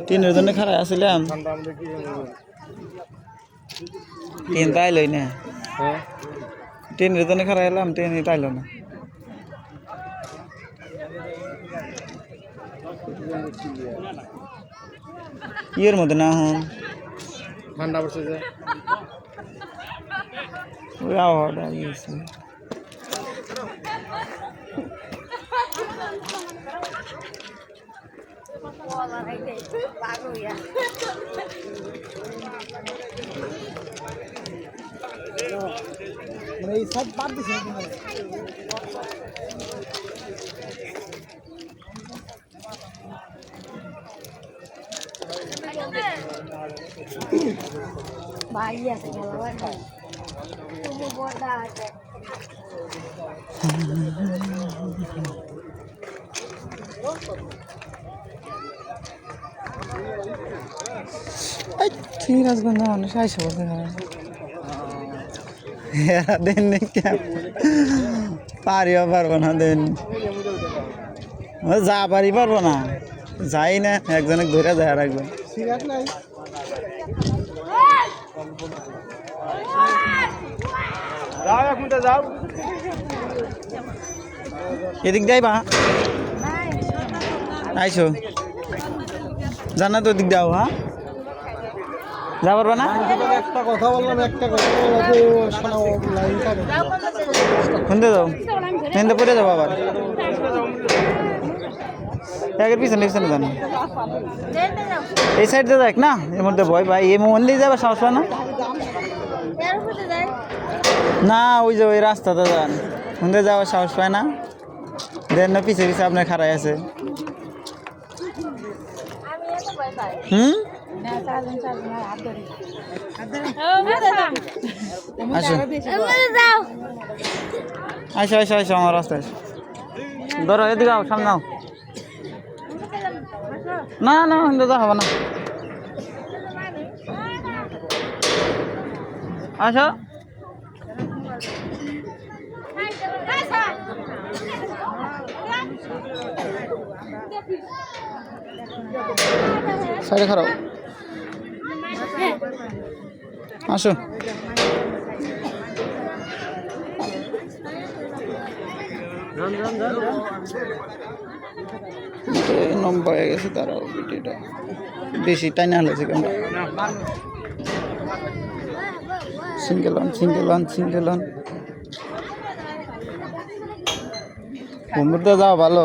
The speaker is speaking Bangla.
ট্রেনের জন্য খারাপ আসছিলাম ট্রেন তাইলই না ট্রেনের জন্য খারাপ এলাম ট্রেনে তাইল না ইয়ের মধ্যে না হন ঠান্ডা পড়ছে যে ওই আবহাওয়াটা ইয়েছে মানে এই সব বাদ দিছে ভাই আছে খেলা তুমি বড় আছে ঠিক আছে বন্ধু মানুষ আইসা বলতে দেন পারিও পারবো না দেন যা পারি পারবো না যাই না একজনে ধরে যায় আর একজন এদিক যাইবা আইসো জানা তো দিক যাও হ্যাঁ যা পারবা না একটা কথা বললাম একটা কথা শুনতে যাও শুনতে পড়ে যাবো আবার একের পিছনে পিছনে জানো এই সাইড দিয়ে দেখ না এর মধ্যে ভয় ভাই এই মন দিয়ে যাবে সাহস হয় না না ওই যে ওই রাস্তাতে যান শুনতে যাওয়ার সাহস পায় না দেন না পিছে পিছে আপনার খারাই আছে আসো আসো আসো আসো আমার রাস্তায় ধরো এদিকে আও সামনে আও না না কিন্তু যা হবে না আসো সাইডে খারাপ আসো নম্বর হয়ে গেছে তারাও ভিডিওটা বেশি টাইনা হলেছে কেন single on single on single on ঘুমতে যাওয়া ভালো